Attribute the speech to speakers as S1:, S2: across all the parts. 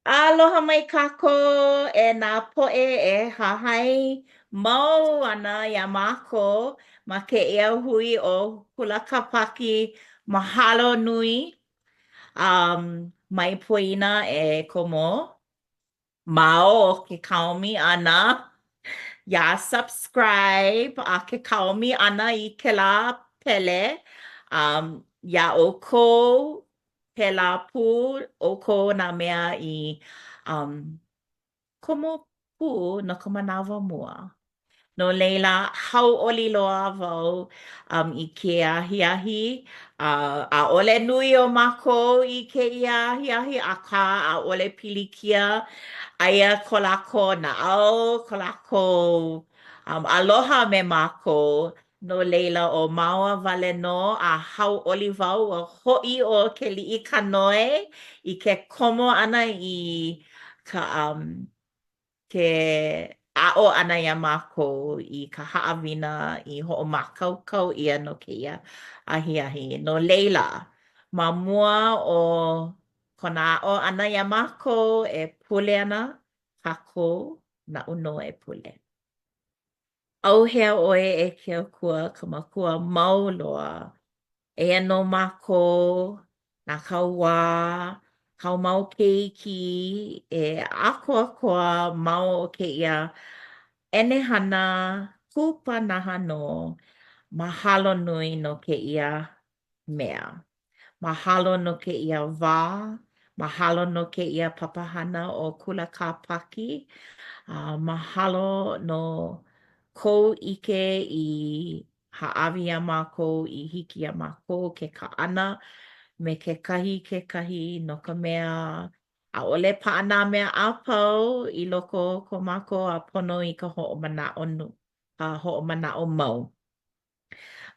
S1: Aloha mai kako e nā poʻe e hahai mau ana iā mākou ma ke ʻea hui o Hulakapaki mahalo nui mai poina e komo mao o ke kaomi ʻana ia subscribe a ke kaomi ʻana i kēlā pele ia ʻoukou pēlā pū ʻoukou nā mea i komo pū no ka manawa mua. No leila, hauʻoli loa wau I ke ahiahi. ʻAʻole nui o mākou i kēia ahiahi, akā ʻaʻole pilikia. Aia ko lākou naʻau, ko lākou aloha me mākou. No leila, ʻo māua wale nō a hauʻoli wau ua hoʻi o ke liʻi kānoe I ke komo ʻana I ka ke aʻo ʻana iā mākou I ka haʻawina I hoʻomākaukau ʻia no kēia ahiahi. No leila, ma mua o kona aʻo ʻana iā mākou e pule ana kākou naʻu nō e pule. ʻAuhea ʻoe e ke Akua ka makua mau loa. Eia nō mākou nā kauā, kau mau keiki e akoakoa mau o kēia ʻenehana kupanaha nō mahalo nui no kēia mea. Mahalo no kēia wā, mahalo no kēia papahana o Kulakapaki, mahalo no kou ʻike I haʻawi iā mākou I hiki iā mākou ke kaʻana me kekahi no ka mea ʻaʻole paʻana mea a pau I loko o ko mākou a pono I ka hoʻomanaʻo mau.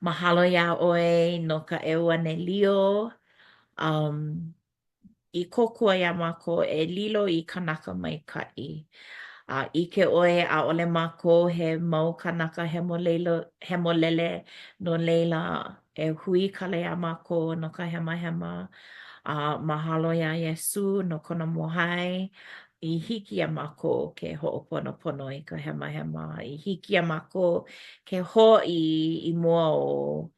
S1: Mahalo iā ʻoe no ka ʻEuanelio I kokua iā mākou e lilo I kanaka maikaʻi. ʻIke ʻoe ʻaʻole mākou he mau kanaka hemolele no leila e hui kala iā mākou no ka hemahema. Mahalo iā Iesu no kona mohae I hiki iā mākou ke hoʻoponopono I ka hemahema. I hiki iā mākou ke hoʻi I mua o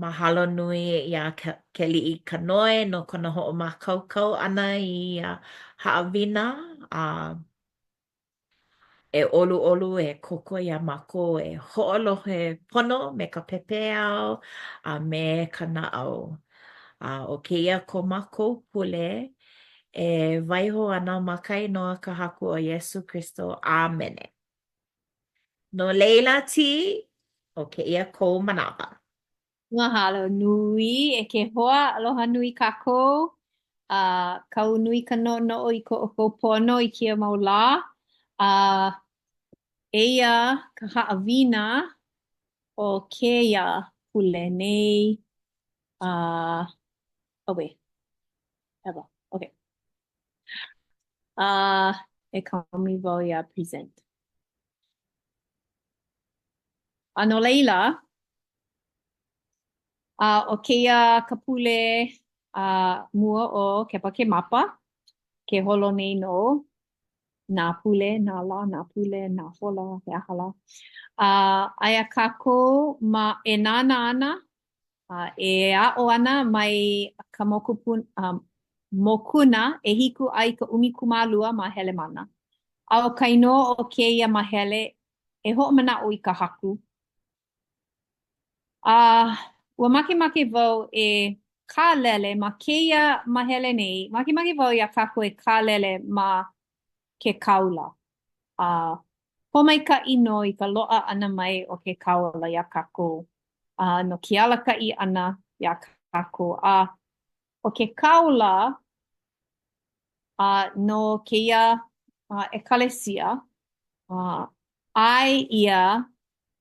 S1: mahalo nui iā ke liʻi kānoe no kona hoʻomākaukau ʻana I haʻawina. E ʻoluʻolu e kokua iā mākou e hoʻolohe pono me ka pepeiao a me ka naʻau. ʻO kēia ko mākou pule e waiho ana ma ka inoa ka haku o Iesu Kristo. Āmene. No leila ti, ʻo kēia kou manawa.
S2: Mahalo nui e ke hoa aloha nui kākou. Kau nui ka noʻonoʻo I ko pono I kia mau lā. Eia ka haʻawina o kēia pule nei. Oh wait, ever. Okay. E kaumi wau ia present. No leila, o kēia ka pule mua o kepa ke mapa, ke holo nei no, nā pule, nā la, nā pule, nā hola, he ahala. Aia kākou ma e nāna ana, e a'o ana mai ka mokuna e hiku ai ka ʻumikūmālua ma hele mana. A o ka inoa o kēia mahele e hoʻomanaʻo I ka haku. Ua makemake wau e kālele ma kēia mahele nei, makemake wau iā kākou e kālele ma ke kaula. Homaikaʻi nō I ka loaʻa ʻana mai o ke kaula iā kākou. No ke alakaʻi ʻana iā kākou. O ke kaula no kēia ekalesia, ʻai ia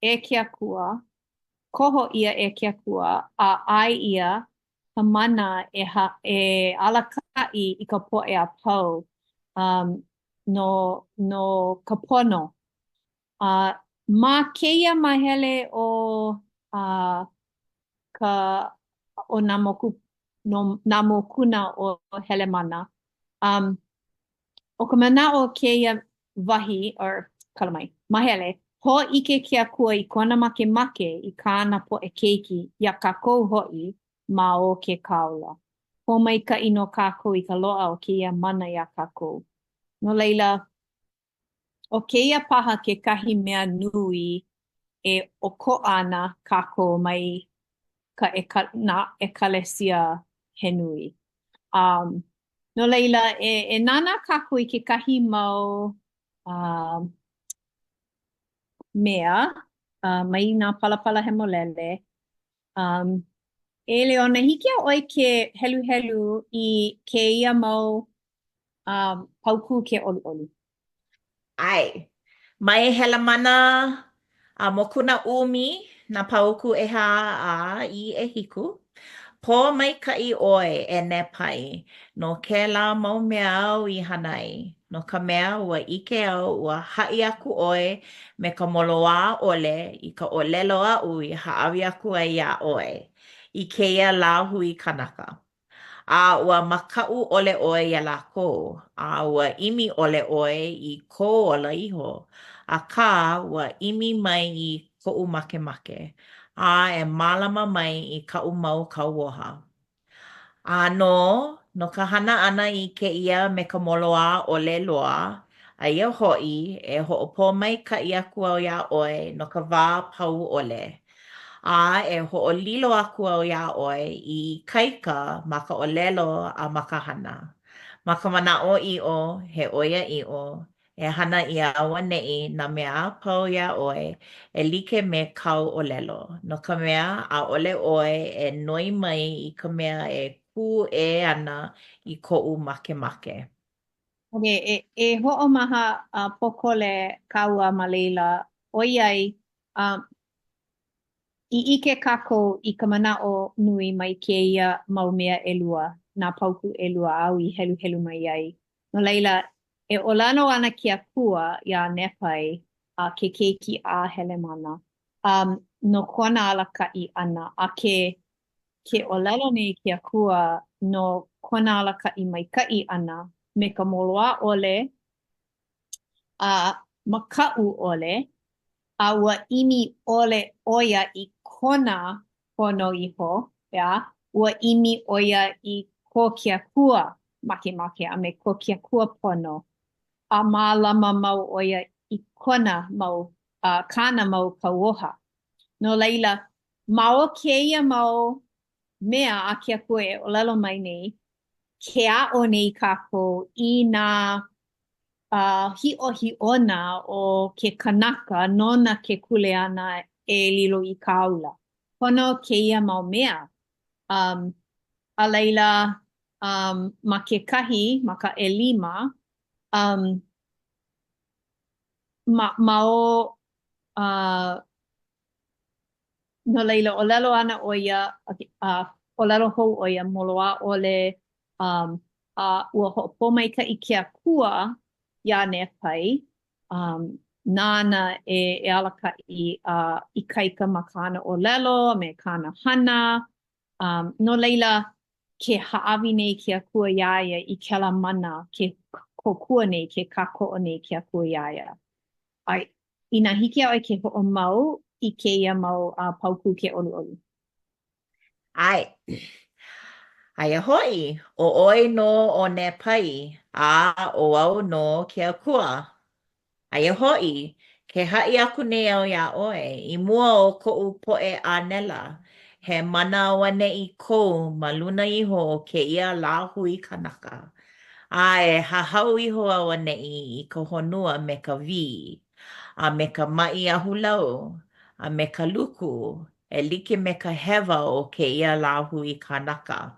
S2: e ke Akua, koho ia e ke Akua, ʻai ia ka mana e alakaʻi I ka poʻe a pau no ka pono. Ma kēia mahele o nā mokuna o hele mana. O ka mana'o keia wahi, or kalamai, mahele, ho ike ke akua I kona makemake I kāna po'e keiki ia kākou ho'i ma o ke kaula. Ho maika'i no kākou I ka lo'a o keia mana ia kākou. No leila, o keia paha kekahi mea nui e oko ana kākou mai na ekalesia he nui. No leila, e nana kākou I kekahi mau mea, mai nā palapala he molele. E leona, hiki a oi ke helu helu I ke ia mau pauku ke olu olu.
S1: Ai, mai hela mana a mokuna umi na pauku ha a I e hiku. Po maika'i ʻoe e nepai no kēlā mau mea au I hanai. No ka mea ua ʻike au ua haʻi aku ʻoe me ka moloā ʻole I ka ʻōlelo aʻu I haʻawi aku ai iā ʻoe I kēia lāhui kanaka. A ua makaʻu ʻole ʻoe iā lākou. A ua ʻimi ʻole ʻoe I kou ola iho. Akā ua ʻimi mai I koʻu makemake. A e mālama mai I kaʻu mau kauoha. A no ka hana ʻana I kēia me ka moloā ʻole loa, aia hoʻi e hoʻopō maikaʻi aku au iā ʻoe no ka wā pau ʻole. A e hoʻolilo aku au iā ʻoe I ikaika ma ka ʻōlelo a ma ka hana. Ma ka manaʻo iʻo, he ʻoiaʻiʻo, e hana ʻia auaneʻi nā mea a pau iā ʻoe e like me kau ʻōlelo. No ka mea ʻaʻole ʻoe e noi mai I ka mea e kū ana I koʻu makemake.
S2: Okay, e hoʻomaha pokole kaua ma leila, ʻoiai I ike kākou I ka manaʻo nui mai kēia mau mea ʻelua, nā pauku ʻelua au I helu helu mai ai. No leila, e ʻolano ana ke akua iā Nepai ke keiki a hele mana. No kona alakaʻi ʻana, a ke ʻōlelo nei ke akua no kona alakaʻi maikaʻi ʻana me ka moloā ʻole a makaʻu ʻole, a ua ʻimi ʻole ʻoia I kona pono iho, ia? Ua ʻimi ʻoia I ko ke akua makemake a me ko ke akua pono. A mālama mau ʻoia I kona mau, kāna mau kauoha. No leila, ma o kēia mau mea a ke akua e ʻōlelo mai nei, ke aʻo nei kākou I nā hiʻohiʻona o ke kanaka nona ke kuleana e lilo I ka aula. Pono kēia mau mea. A leila, ma kekahi, ma ka ʻelima, ma o no leila, ʻōlelo ana ʻoia, ʻōlelo hou ʻoia moloā ʻole, ua hoʻopō maikaʻi ke akua iā Nepai, nāna e alakaʻi ikaika ma kāna ʻōlelo me kāna hana. No leila, ke haʻawi nei ke akua iā ia I kēlā mana ke kokua nei, ke kākoʻo nei ke akua iā ia. Inā hiki a ʻoe ke hoʻomau I kēia mau pauku ke ʻoluʻolu.
S1: Ai, aia hoʻi, o ʻoe no o Nepai a o au no ke akua. Aia hoʻi, ke haʻi aku nei au iā ʻoe I mua o koʻu poʻe ʻānela. He mana auaneʻi kou ma luna iho o kēia lāhui kanaka. A e hahau iho auaneʻi I ka honua me ka wī, a me ka maʻi ahulau, a me ka luku, e like me ka hewa o kēia lāhui kanaka.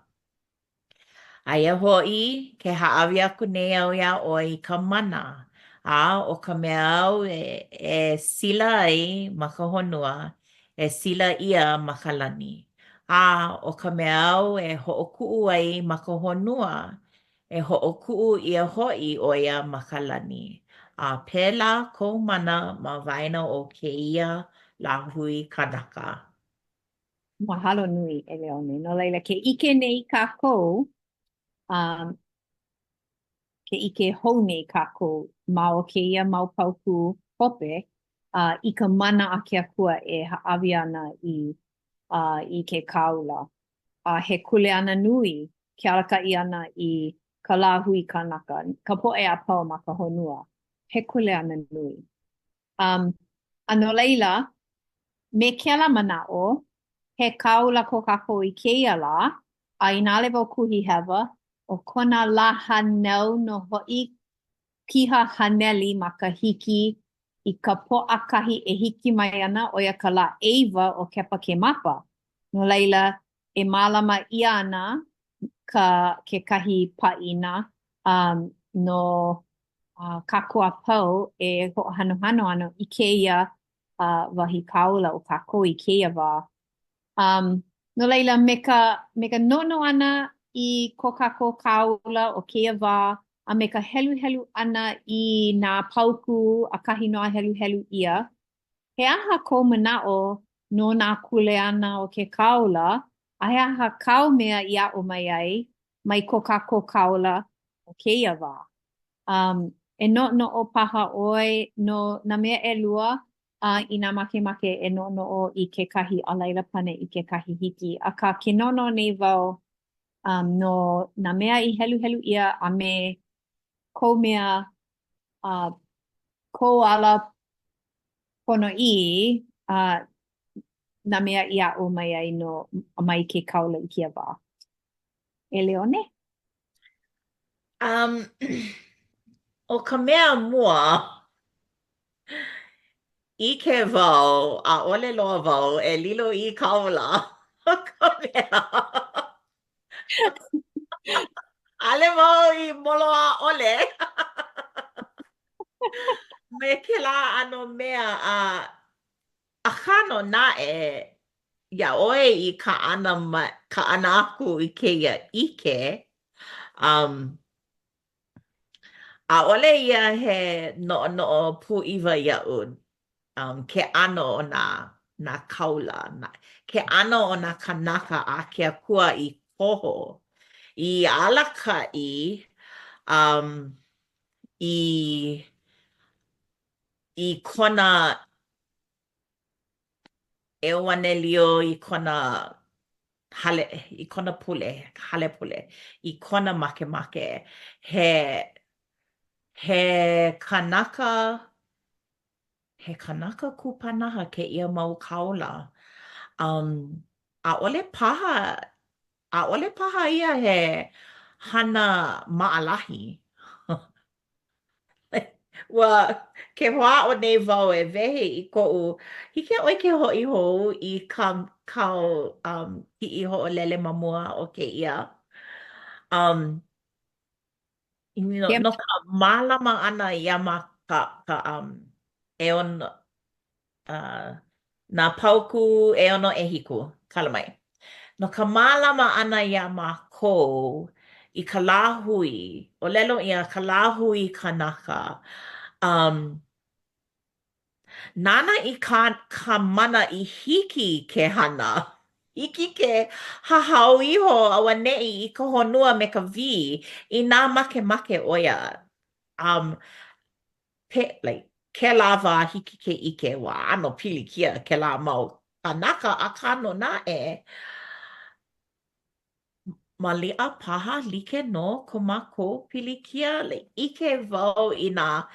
S1: Aia hoʻi, ke haʻawi aku nei au iā ʻoe I ka mana. A o ka mea au e sila ai ma ka honua, e sila ʻia ma ka lani. A o ka mea au e hoʻokuʻu ai ma ka honua, e hoʻokuʻu ʻia hoʻi ʻo ia ma ka lani. A pēlā kou mana ma waena o kēia lāhui kanaka.
S2: Mahalo nui, Eleone. No leila, ke ʻike nei kākou, ke ike hou nei kākou ma o kēia mau pauku hope i ka mana a ke akua e haawi ana i ke kaula. He kule ana nui ke alaka'i ana i ka lāhui kanaka, ka po'e a pau ma ka honua. He kule ana nui. A no leila, me kela mana'o, he kaula ko kākou i kēia la, a i nāle wau kuhi hewa, o kona la hanau no ho'i piha haneli ma ka hiki i ka po'a kahi e hiki mai ana o ia ka la eiwa o kepa ke mapa. No leila, e mālama ia ana ke kahi pa'ina no kākua pau e ho'ohanohano ana i kēia wahi kaula o kākou i kēia wā. No leila, me ka nono ana i ko kākou kaula o kēia wā, a me ka helu helu ana i nā pauku a kahi noa helu helu ia, he aha ko mana'o no nā kule ana o ke kaula, a he aha kau mea i a'o mai ai, mai ko kākou kaula o kēia wā. E no o paha oi no nā mea e lua i nā makemake e no o i ke kahi a laila pane i ke kahi hiki. A ka ke nono nei wau no nā mea i helu helu ia a me ko mea ko ala pono i nā mea i a'o mai ai no mai ke kaula i kia wā. Eleone?
S1: O ka mea mua, I ke wau, a ole loa wau, e lilo I kaula. O ka mea. Ale wau I molo a ole. Me ke la ano mea a kano na ia oe I ka ana aku I keia ike. A ole ia he no pu'iwa ia'u. Ke ano o nā kaula. Ke ano o nā kanaka a ke akua I koho. I alaka'i I kona e wanelio I kona I kona pule, hale pule. I kona makemake. He kanaka kupanaha ke ia mau kaula. A ole paha ia he hana maalahi. Ua ke hoa o nei wau e wehe I ko'u hike oi ke ho'i hou I kau ki'i ho'olele ma mua o ke ia. No ka mālama ana ia ma ka e ono nā pauku e ono e hiku. Kala mai. No ka mālama ana ia mākou I ka lāhui, o lelo ia ka lāhui kanaka. Nana I ka mana I hiki ke hana. Hiki ke hahau iho awa ne'i I ka honua me ka vi I nā makemake oia. Ke lava hiki ke ike wa ano pilikia ke la mau kanaka a kano na ma li'a paha like no ko mako pilikia ike wau I nā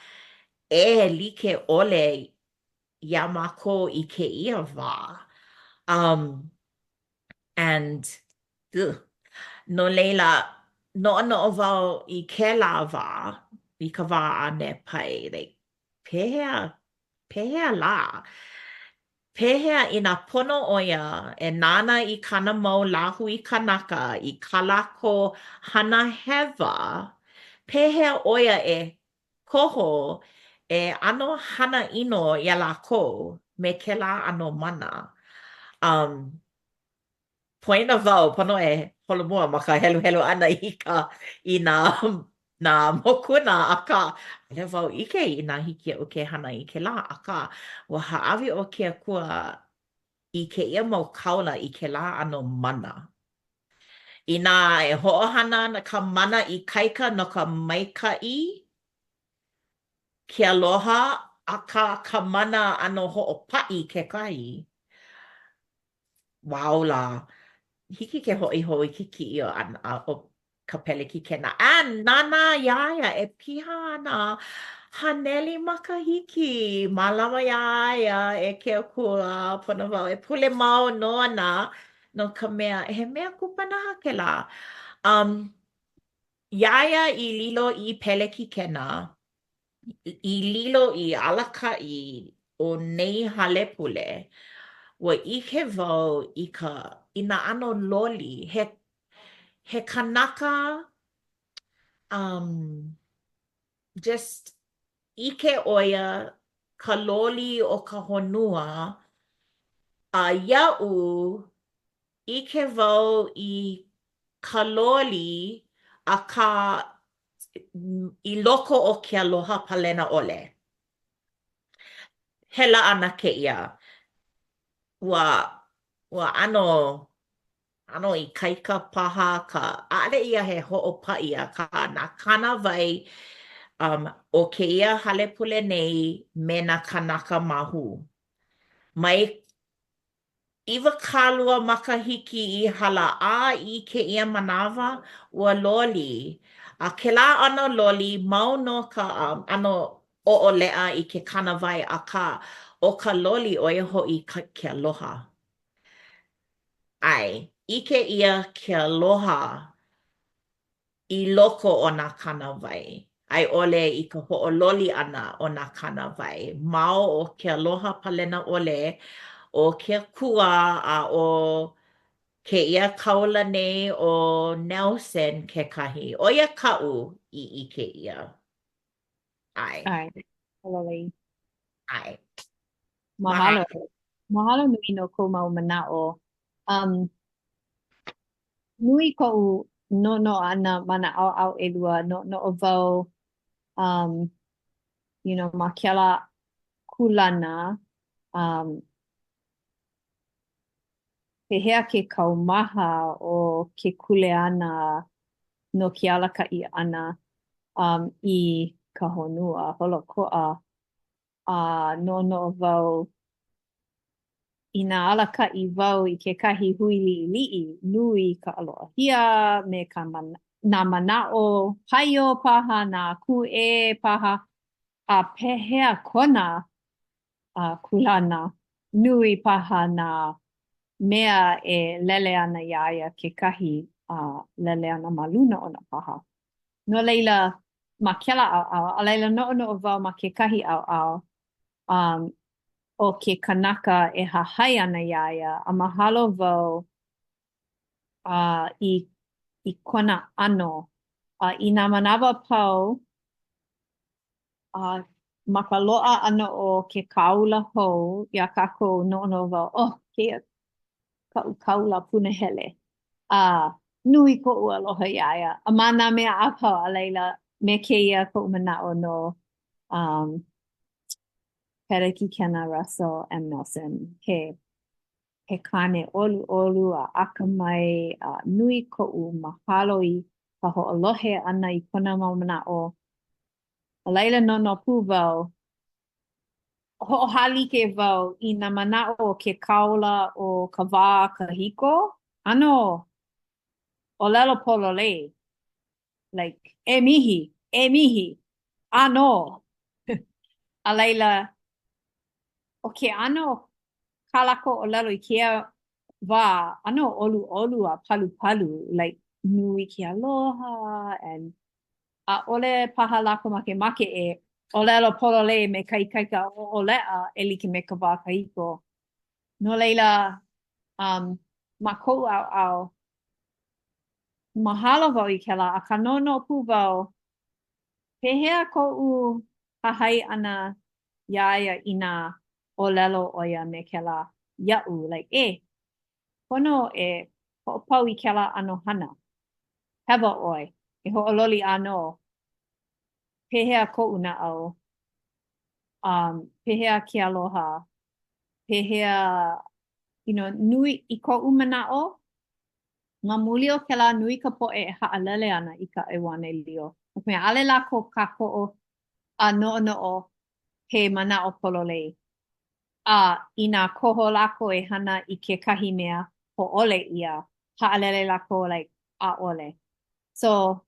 S1: like ole ia mako I ke ia wā. And no leila no wau I ke la wā I ka wā ane pai pehea la. Pehea I nā pono oia e nana I kana mau lāhui kanaka I kalako hana hewa. Pehea oia e koho e ano hana ino ia lākou me ke la ano mana. Poina wau pono e holomua ma ka helu helu ana I nā mokuna a ka le wau ike I nā hiki o ke hana I ke la a ka ua haawi o ke akua I ke ia mau kaula I ke la ano mana. Inā e hoʻohana ana ka mana i kaika no ka maikaʻi, ke aloha, akā ka mana ʻano hoʻopaʻi kekahi. Wao la, hiki ke hoʻi hou i ke kiʻi o ka pelekikena. A nana ia ia e piha ana haneli makahiki. Mālama ia ia e ke okua pono wau. E pule mau no ana no ka mea. He mea kupanaha kēlā. Iaia i lilo i pelekikena. I lilo i alakaʻi o nei hale pule. Ua ʻike wau i nā ʻano loli. He kanaka just ʻike ʻoia ka loli o ka honua a iaʻu ʻike wau i ka loli akā i loko o ke aloha palena ʻole. Hela ana kēia. Ua ʻano i kaika paha ka ʻaʻole ia he hoʻopaʻi akā nā kanawai o kēia hale pule nei me nā kanaka mahu. Mai ʻiwakālua makahiki i halaʻā i kēia manawa ua loli. A kēlā ʻano loli mau no ka ʻano ʻoʻoleʻa i ke kanawai akā ʻo ka loli ʻo ia hoʻi ke aloha. ʻAe, ʻike ʻia ke aloha i loko o nā kanawai. A i ʻole i ka hoʻololi ʻana o nā kanawai. Mao o ke aloha palena ʻole o ke akua a o kēia kaula nei o Nelson kekahi. ʻO ia kaʻu i ʻike ʻia. ʻAe,
S2: Ai, ʻalalai.
S1: ʻae.
S2: Mahalo. Mahalo nui no kou mau manaʻo. Nui koʻu no ana mana ʻaoʻao ʻelua no wau ma kela kulana pehea ke kaumaha o ke kuleana no ke alakaʻi ʻana i ka honua holokoʻa a no wau i nā alakaʻi wau i kekahi hui liʻiliʻi nui ka aloʻahia me nā manaʻo haio paha, nā kuʻē paha a pehea kona kulana nui paha nā mea e lele ana iā ia kekahi lele ana ma luna o nā paha. No leila ma kela ʻaoʻao a laila noʻonoʻo wau ma kekahi ʻaoʻao o ke kanaka e hahai ana iā ia a mahalo wau i kona ʻano i nā manawa pau ma ka loaʻa ʻana o ke kaula hou iā kākou noʻonoʻo wau keia kaʻu kaula punahele nui koʻu aloha iā ia a ma nā mea apau a laila me kēia koʻu manaʻo no Pelekikena Russell M. Nelson he kane ʻoluʻolu a akamai nui koʻu mahalo i ka hoʻolohe ʻana i kona mau manaʻo. A laila no pu wau hoʻohālike wau i nā manaʻo o ke kaula o ka wā kahiko. ʻAno, ʻōlelo pololei. Like, e mihi, ʻano. A laila, o ke ʻano kālako ʻōlelo i kēia wā, ʻano ʻoluʻolu a palupalu, like, nui ke aloha, and ʻaʻole paha lako makemake e ʻōlelo pololei me ka ikaika ʻōleʻa e like me ka wā kahiko. No leila, ma koʻu ʻaoʻao, mahalo wau i kēlā, a ka nono pu wau, pehea koʻu hahai ʻana iā ia i nā ʻōlelo ʻoia me kēlā iaʻu, like, pono e hoʻopau i kēlā ʻano hana. Hewa ʻoe, e hoʻololi ʻano, pehea koʻu naʻau, pehea ke aloha, pehea, nui i koʻu manaʻo, Ma muli o kela nui ka po'e e ha'alele ana i ka ʻewane lio. O mea ale lako kāko'o a no'ono'o he mana o pololei. A i nā koho lako e hana i ke kahi mea ho'ole ia, ha'alele lako like ʻaʻole. So,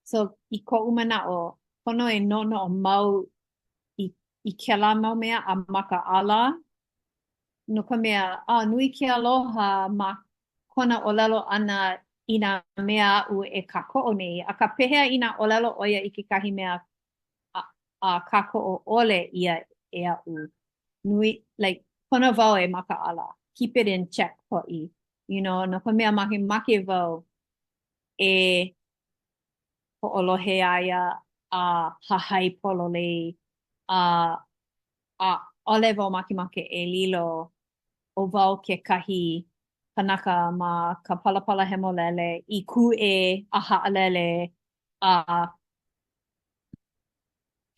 S2: so i ko'u mana'o, pono e no'ono'o mau i kēlā mau mea a maka ala, no ka mea, nui ke aloha ma kona olelo ana i nā mea a'u e kāko'o nei, a ka pehea i nā olelo ʻoia i kekahi mea a, a kāko'o ʻole ia e a'u. Nui, like, pono wau e maka ala. Keep it in check ho'i. You know, no ka mea make wau e ho'olohe aia a hahai pololei a a ole wau make e lilo o wau ke kahi kanaka ma ka palapala hemolele i ku e a ha'alele a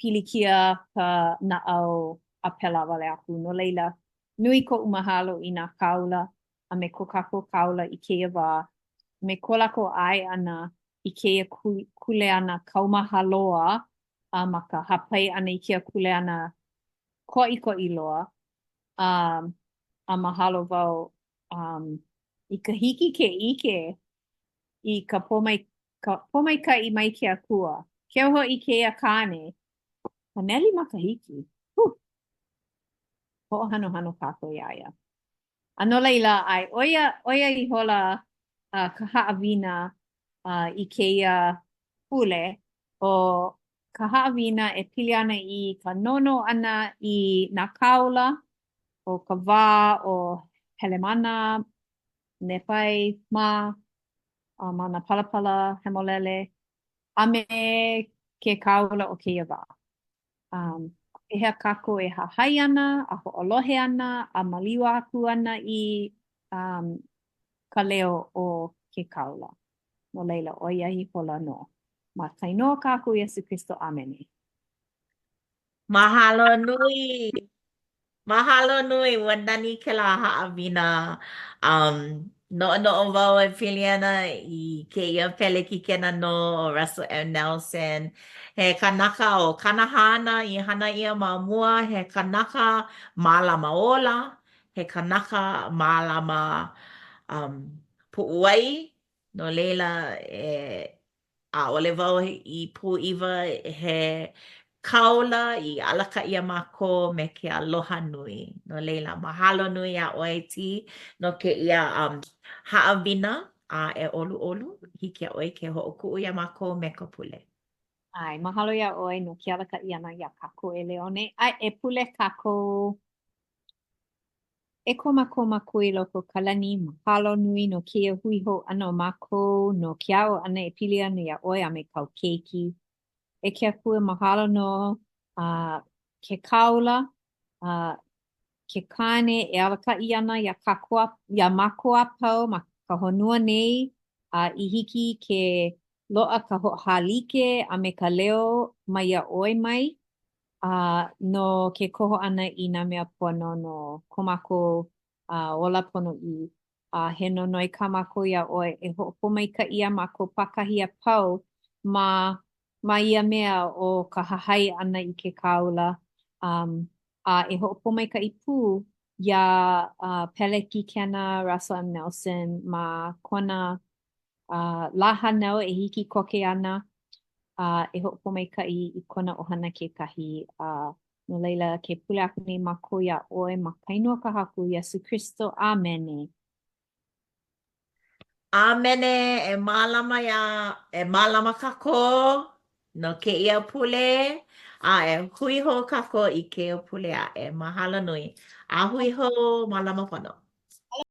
S2: pilikia ka na'au a pela wale aku. No leila, nui ko umahalo i nā kaula a me ko kako kaula i keia wā. Me ko lako ai ana i keia kule ana kaumahaloa a ma ka hapai ana i keia kule ana ko i loa. A mahalo wau i ka hiki ke ike i ka pomai ka i mai ke akua. Keu ho i keia kane, ka neli makahiki. Ho'ohano hano kako iaia. A no leila ai, oia i hola ka haawina i keia pule o ka haawina e pili ana i ka nono ana i nā kaula o ka wā o Helemana, Newhai, ma nā palapala hemolele, a me ke kaula o keia wā. Pehea kako e hahai ana, a ho'olohe ana, a maliwa aku ana i ka leo o ke kaula. No leila, o iahi hola no. Ma kainoa kako Iesu Kristo, amene.
S1: Mahalo nui. Mahalo nui, ua nani ke la haʻawina. No wau e pili ana i ke ia pele ki kena no o Russell M. Nelson. He kanaka o kanahana i hana ia ma mua. He kanaka mālama ola. He kanaka mālama puʻuai. No leila ʻaʻole wau i pūʻiwa he kaula i alaka ia mākou me ke aloha nui. No leila, mahalo nui a oeti no ke ia haʻawina a e olu hiki a oi ke hoʻokuʻu ia mākou me ka pule.
S2: Ai, mahalo ia oi no ke alaka i ana ia kako e leone. Ai, e pule kako e koma kui loko kalani mahalo nui no kia hui ho ano mākou no ke ao ana e pili ana ia oi a me kau keiki. E kia kua mahalo no ke kaula, ke kane e alaka i ana ia makoa pau ma ka honua nei i hiki ke loa ka halike a me ka leo mai ia oi mai no ke koho ana i nā mea pono no komako ola pono i he no noi ka mako ia oi e ho'opomai ka ia mako pakahia pau ma ia mea o ka hahai ana i ke kaula e ho'opomai ka i pū ia Peleki Kena Russell M. Nelson ma kona laha nau e hiki koke ana e ho'opomai ka i kona ohana kekahi no leila ke pule aku nei ma ko ia oi ma kainoa ka haku Iesu Kristo. Amene.
S1: Amene e mālama kako no ke ia pule e hui ho kako i ke pule e mahalo nui. A hui ho mālama pono.